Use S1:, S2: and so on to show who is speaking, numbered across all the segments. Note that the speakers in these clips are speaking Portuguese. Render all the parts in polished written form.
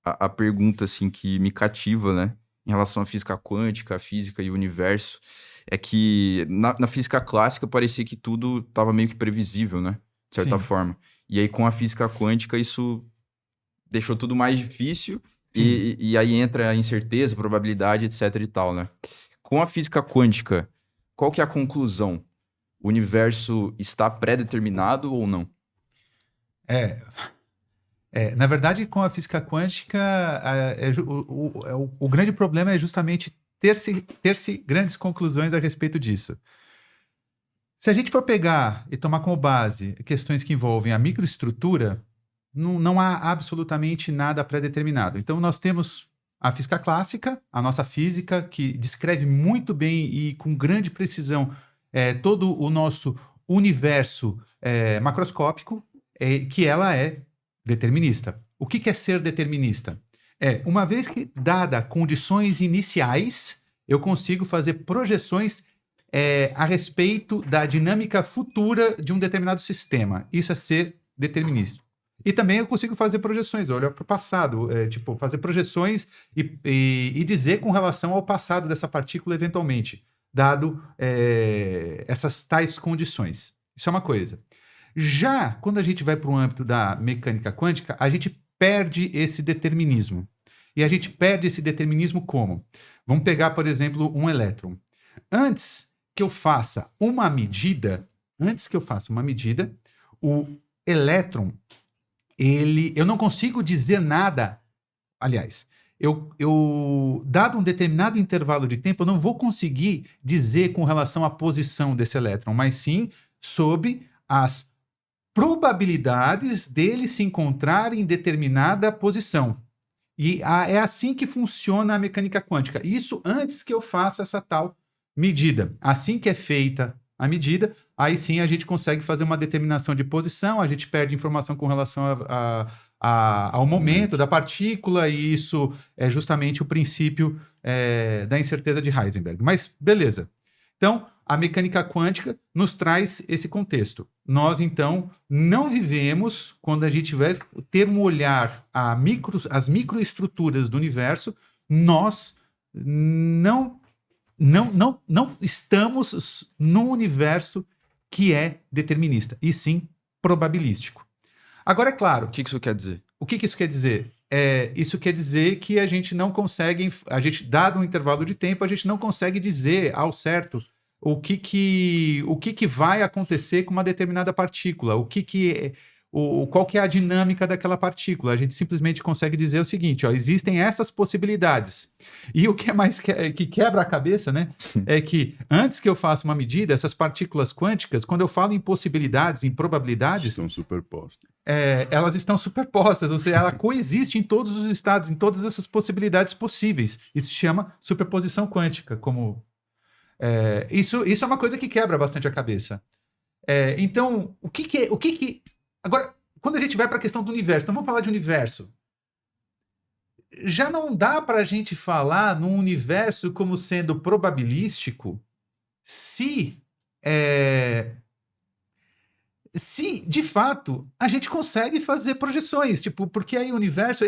S1: a pergunta assim que me cativa, né, em relação à física quântica, à física e o universo, é que na física clássica parecia que tudo estava meio que previsível, né, de certa
S2: Sim,
S1: forma. E aí com a física quântica isso deixou tudo mais difícil
S2: sim.
S1: e aí entra a incerteza, probabilidade, etc e tal, né. Com a física quântica, qual que é a conclusão? O universo está pré-determinado ou não?
S2: É, na verdade, com a física quântica, o grande problema é justamente ter-se grandes conclusões a respeito disso. Se a gente for pegar e tomar como base questões que envolvem a microestrutura, não há absolutamente nada pré-determinado. Então, nós temos a física clássica, a nossa física, que descreve muito bem e com grande precisão todo o nosso universo macroscópico, que ela é determinista. O que é ser determinista? Uma vez que, dada condições iniciais, eu consigo fazer projeções a respeito da dinâmica futura de um determinado sistema. Isso é ser determinista. E também eu consigo fazer projeções, olhar para o passado, tipo, fazer projeções e dizer com relação ao passado dessa partícula eventualmente, dado essas tais condições. Isso é uma coisa. Já quando a gente vai para o âmbito da mecânica quântica, a gente perde esse determinismo. E a gente perde esse determinismo como? Vamos pegar, por exemplo, um elétron. Antes que eu faça uma medida, o elétron, eu não consigo dizer nada. Aliás, dado um determinado intervalo de tempo, eu não vou conseguir dizer com relação à posição desse elétron, mas sim sobre as probabilidades dele se encontrar em determinada posição. E é assim que funciona a mecânica quântica. Isso antes que eu faça essa tal medida. Assim que é feita a medida, aí sim a gente consegue fazer uma determinação de posição, a gente perde informação com relação ao momento da partícula, e isso é justamente o princípio da incerteza de Heisenberg. Mas beleza. Então, a mecânica quântica nos traz esse contexto. Nós, então, não vivemos, quando a gente vai ter um olhar às microestruturas do universo, nós não estamos num universo que é determinista, e sim probabilístico. Agora, é
S1: O
S2: claro,
S1: que que isso quer dizer?
S2: o que isso quer dizer? Isso quer dizer que a gente não consegue, dado um intervalo de tempo, a gente não consegue dizer ao certo o que vai acontecer com uma determinada partícula, qual que é a dinâmica daquela partícula. A gente simplesmente consegue dizer o seguinte: ó, existem essas possibilidades. E o que é mais que quebra a cabeça, né? É que antes que eu faça uma medida, essas partículas quânticas, quando eu falo em possibilidades, em probabilidades,
S3: Estão superpostos.
S2: elas estão superpostas, ou seja, ela coexiste em todos os estados, em todas essas possibilidades possíveis. Isso se chama superposição quântica, isso é uma coisa que quebra bastante a cabeça. Então, agora, quando a gente vai para a questão do universo, então vamos falar de universo. Já não dá para a gente falar num universo como sendo probabilístico se de fato a gente consegue fazer projeções, tipo, porque aí o universo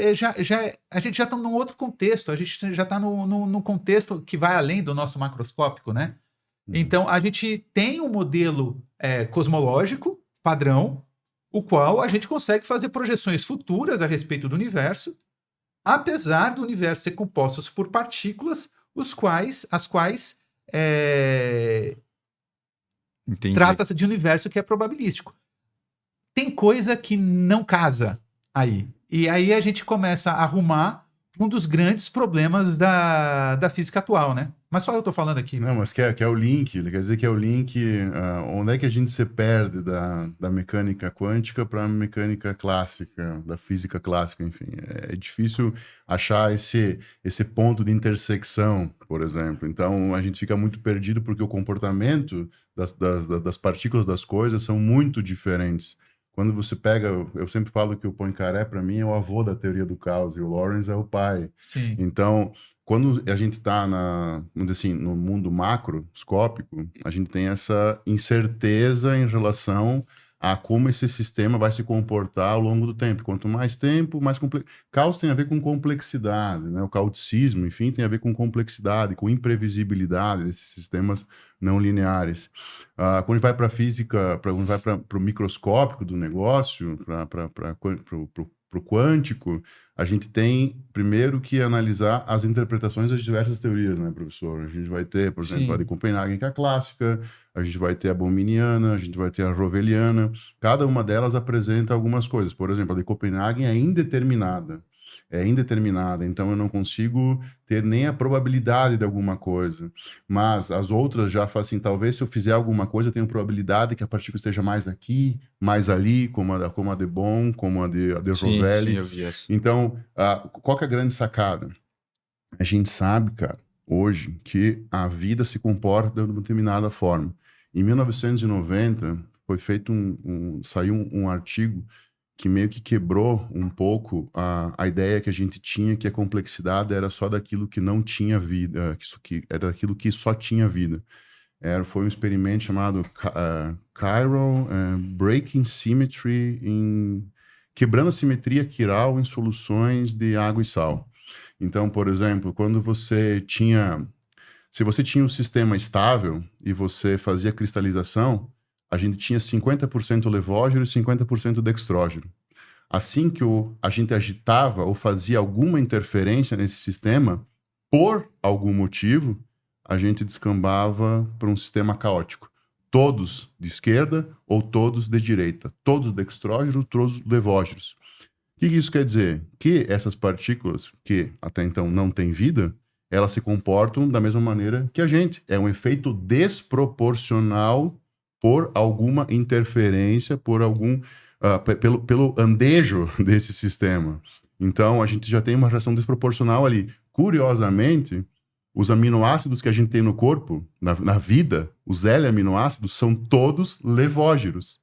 S2: a gente já está num outro contexto, a gente já está num contexto que vai além do nosso macroscópico, né? Então a gente tem um modelo cosmológico padrão, o qual a gente consegue fazer projeções futuras a respeito do universo, apesar do universo ser composto por partículas, as quais
S1: Entendi.
S2: trata-se de um universo que é probabilístico. Tem coisa que não casa aí. E aí a gente começa a arrumar um dos grandes problemas da física atual, né? Mas só eu tô falando aqui.
S3: Não, mas que é o link, ele quer dizer que é o link, onde é que a gente se perde da mecânica quântica para a mecânica clássica, da física clássica, enfim. É difícil achar esse ponto de intersecção, por exemplo. Então, a gente fica muito perdido porque o comportamento das partículas das coisas são muito diferentes. Quando você pega, eu sempre falo que o Poincaré, para mim, é o avô da teoria do caos, e o Lawrence é o pai.
S2: Sim.
S3: Então, quando a gente está vamos dizer assim, no mundo macroscópico, a gente tem essa incerteza em relação a como esse sistema vai se comportar ao longo do tempo. Quanto mais tempo, mais complexo. Caos tem a ver com complexidade, né? O caoticismo, enfim, tem a ver com complexidade, com imprevisibilidade desses sistemas não lineares. Quando a gente vai para a física, quando vai para o microscópico do negócio, para o quântico, a gente tem primeiro que analisar as interpretações das diversas teorias, né, professor? A gente vai ter, por exemplo, a de Copenhagen, que é a clássica, a gente vai ter a Bohminiana, a gente vai ter a Roveliana. Cada uma delas apresenta algumas coisas. Por exemplo, a de Copenhagen é indeterminada. Então eu não consigo ter nem a probabilidade de alguma coisa. Mas as outras já fazem assim, talvez se eu fizer alguma coisa, eu tenho probabilidade que a partícula esteja mais aqui, mais ali, como a de Bohm, como a de Rovelli.
S1: Sim, eu vi essa.
S3: Então, qual que é a grande sacada? A gente sabe, cara, hoje, que a vida se comporta de uma determinada forma. Em 1990, foi feito saiu um artigo que meio que quebrou um pouco a ideia que a gente tinha que a complexidade era só daquilo que não tinha vida, que era daquilo que só tinha vida. Foi um experimento chamado Chiral Breaking Symmetry, quebrando a simetria quiral em soluções de água e sal. Então, por exemplo, se você tinha um sistema estável e você fazia cristalização, a gente tinha 50% levógero e 50% dextrógeno. Assim que a gente agitava ou fazia alguma interferência nesse sistema, por algum motivo, a gente descambava para um sistema caótico. Todos de esquerda ou todos de direita. Todos dextrógenos, todos levógeros. O que isso quer dizer? Que essas partículas, que até então não têm vida, elas se comportam da mesma maneira que a gente. É um efeito desproporcional por alguma interferência, pelo andejo desse sistema. Então, a gente já tem uma reação desproporcional ali. Curiosamente, os aminoácidos que a gente tem no corpo, na vida, os L-aminoácidos, são todos levógeros.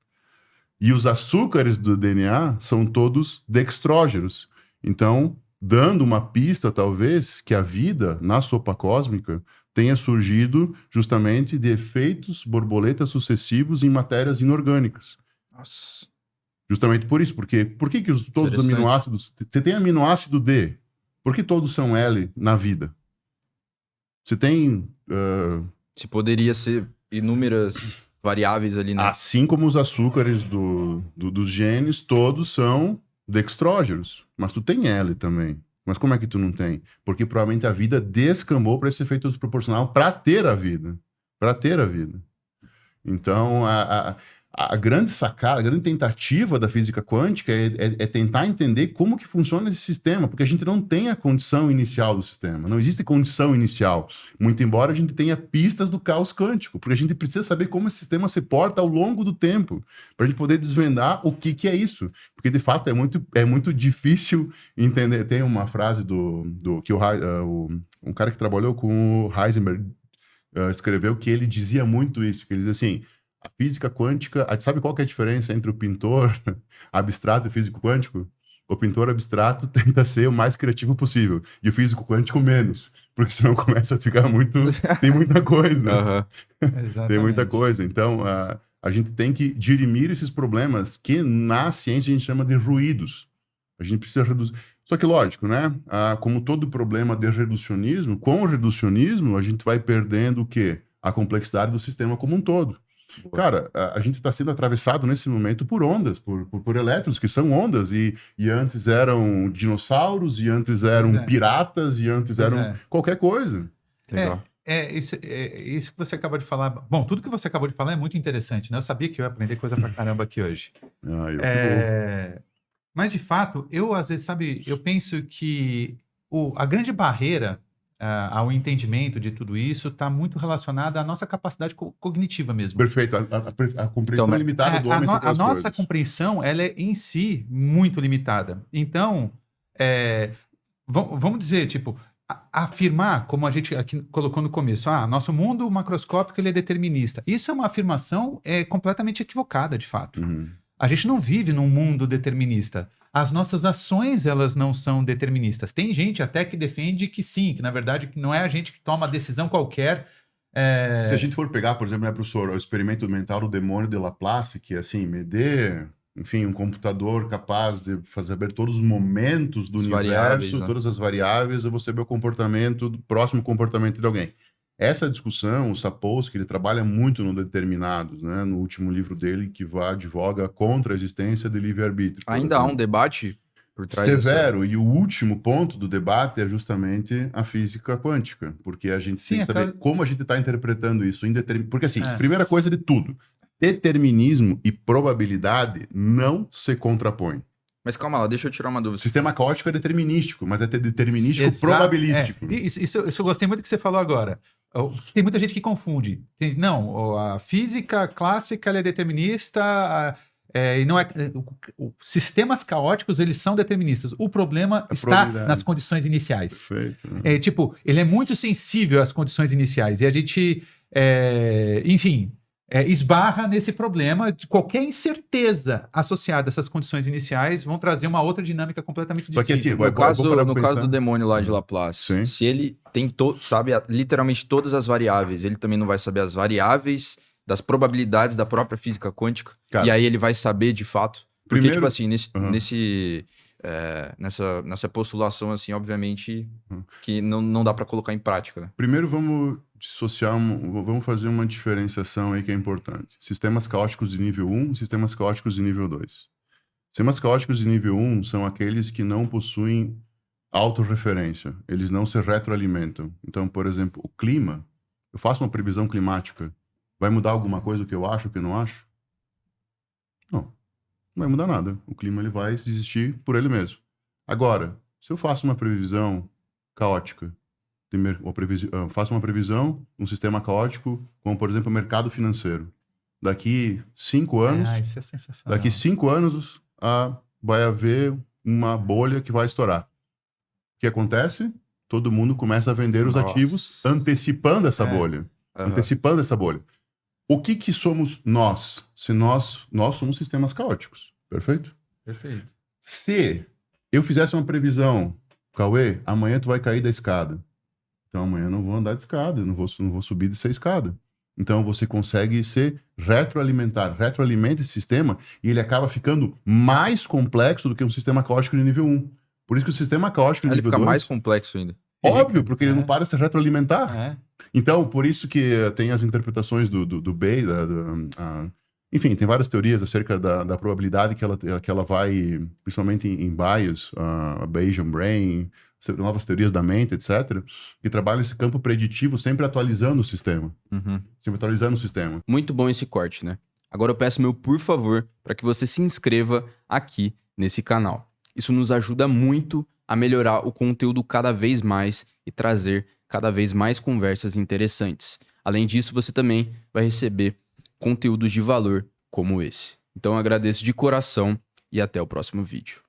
S3: E os açúcares do DNA são todos dextrógeros. Então, dando uma pista, talvez, que a vida na sopa cósmica tenha surgido justamente de efeitos borboletas sucessivos em matérias inorgânicas.
S1: Nossa.
S3: Justamente por isso. Por que todos os aminoácidos... Você tem aminoácido D. Por que todos são L na vida? Você tem...
S1: Se poderia ser inúmeras variáveis ali, né?
S3: Assim como os açúcares dos genes, todos são dextrógenos. Mas tu tem L também. Mas como é que tu não tem? Porque provavelmente a vida descambou para esse efeito desproporcional para ter a vida. Então, a grande sacada, a grande tentativa da física quântica é tentar entender como que funciona esse sistema, porque a gente não tem a condição inicial do sistema. Não existe condição inicial. Muito embora a gente tenha pistas do caos quântico, porque a gente precisa saber como esse sistema se porta ao longo do tempo, para a gente poder desvendar o que é isso. Porque, de fato, é muito difícil entender. Tem uma frase que um cara que trabalhou com o Heisenberg escreveu que ele dizia muito isso, que ele dizia assim... A física quântica, sabe qual que é a diferença entre o pintor abstrato e o físico quântico? O pintor abstrato tenta ser o mais criativo possível, e o físico quântico menos, porque senão começa a ficar tem muita coisa.
S2: Exatamente.
S3: Tem muita coisa. Então, a gente tem que dirimir esses problemas que na ciência a gente chama de ruídos. A gente precisa reduzir. Só que, lógico, né? Como todo problema de reducionismo, com o reducionismo a gente vai perdendo o quê? A complexidade do sistema como um todo. Cara, a gente está sendo atravessado nesse momento por ondas, por elétrons, que são ondas, e antes eram dinossauros, e antes eram piratas, e antes eram qualquer coisa.
S1: Legal.
S2: Isso que você acabou de falar. Bom, tudo que você acabou de falar é muito interessante, né? Eu sabia que eu ia aprender coisa pra caramba aqui hoje. Mas, de fato, às vezes, eu penso que a grande barreira ao entendimento de tudo isso está muito relacionada à nossa capacidade cognitiva mesmo.
S3: Perfeito. A compreensão limitada do homem sobre as
S2: nossa
S3: coisas.
S2: compreensão, ela é em si muito limitada. Então, vamos dizer, tipo, afirmar, como a gente aqui colocou no começo, nosso mundo macroscópico ele é determinista. Isso é uma afirmação completamente equivocada, de fato.
S3: Uhum.
S2: A gente não vive num mundo determinista. As nossas ações, elas não são deterministas. Tem gente até que defende que sim, que na verdade que não é a gente que toma a decisão qualquer
S3: Se a gente for pegar, por exemplo, né, professor, o experimento mental do demônio de Laplace, que é assim, me dê, enfim, um computador capaz de saber todos os momentos do
S1: As variáveis,
S3: universo,
S1: né?
S3: todas as variáveis, eu vou saber o comportamento, do próximo comportamento de alguém. Essa discussão, o Sapolsky, ele trabalha muito no Determinados, né? No último livro dele, que advoga contra a existência de livre-arbítrio. por
S1: Ainda há
S3: exemplo.
S1: um debate por trás dessa...
S3: Severo, e o último ponto do debate é justamente a física quântica, porque a gente tem que saber como a gente está interpretando isso. Porque assim, primeira coisa de tudo, determinismo e probabilidade não se contrapõem.
S1: Mas calma lá, deixa eu tirar uma
S3: O
S1: dúvida.
S3: sistema caótico é determinístico, mas é determinístico probabilístico.
S2: Isso eu gostei muito do que você falou agora. Tem muita gente que confunde. Não, a física clássica ela é determinista, e não é. Sistemas caóticos eles são deterministas. O problema está nas condições iniciais.
S3: Perfeito. Né?
S2: Tipo, ele é muito sensível às condições iniciais. E a gente, enfim, esbarra nesse problema de qualquer incerteza associada a essas condições iniciais vão trazer uma outra dinâmica completamente distinta.
S3: Só que assim,
S1: no caso do demônio lá de Laplace, se ele tem sabe literalmente todas as variáveis, ele também não vai saber as variáveis das probabilidades da própria física quântica, e aí ele vai saber de fato. Porque, tipo assim, nessa postulação, assim, obviamente, que não dá para colocar em prática, né?
S3: Primeiro vamos dissociar, vamos fazer uma diferenciação aí que é importante. Sistemas caóticos de nível 1 e sistemas caóticos de nível 2. Sistemas caóticos de nível 1 são aqueles que não possuem autorreferência, eles não se retroalimentam. Então, por exemplo, o clima, eu faço uma previsão climática, vai mudar alguma coisa o que eu acho, o que eu não acho? Não vai mudar nada. O clima ele vai existir por ele mesmo. Agora, se eu faço uma previsão caótica, faço uma previsão, um sistema caótico, como por exemplo o mercado financeiro. Daqui 5 anos,
S2: isso é sensacional.
S3: Daqui 5 anos vai haver uma bolha que vai estourar. O que acontece? Todo mundo começa a vender os ativos antecipando essa bolha. Antecipando essa bolha. O que somos nós? Se nós somos sistemas caóticos. Perfeito?
S2: Perfeito.
S3: Se eu fizesse uma previsão, Cauê, amanhã tu vai cair da escada. Então amanhã eu não vou andar de escada, não vou subir dessa escada. Então você consegue se retroalimentar. Retroalimenta esse sistema e ele acaba ficando mais complexo do que um sistema caótico de nível 1. Por isso que o sistema caótico de nível 2...
S1: Ele fica mais complexo ainda.
S3: Óbvio, porque ele não para de se retroalimentar. Então, por isso que tem as interpretações do Bayes, enfim, tem várias teorias acerca da probabilidade que ela vai, principalmente em bias, Bayesian Brain, novas teorias da mente, etc., que trabalham esse campo preditivo, sempre atualizando o sistema. Sempre atualizando o sistema.
S1: Muito bom esse corte, né? Agora eu peço meu por favor para que você se inscreva aqui nesse canal. Isso nos ajuda muito a melhorar o conteúdo cada vez mais e trazer cada vez mais conversas interessantes. Além disso, você também vai receber conteúdos de valor como esse. Então eu agradeço de coração e até o próximo vídeo.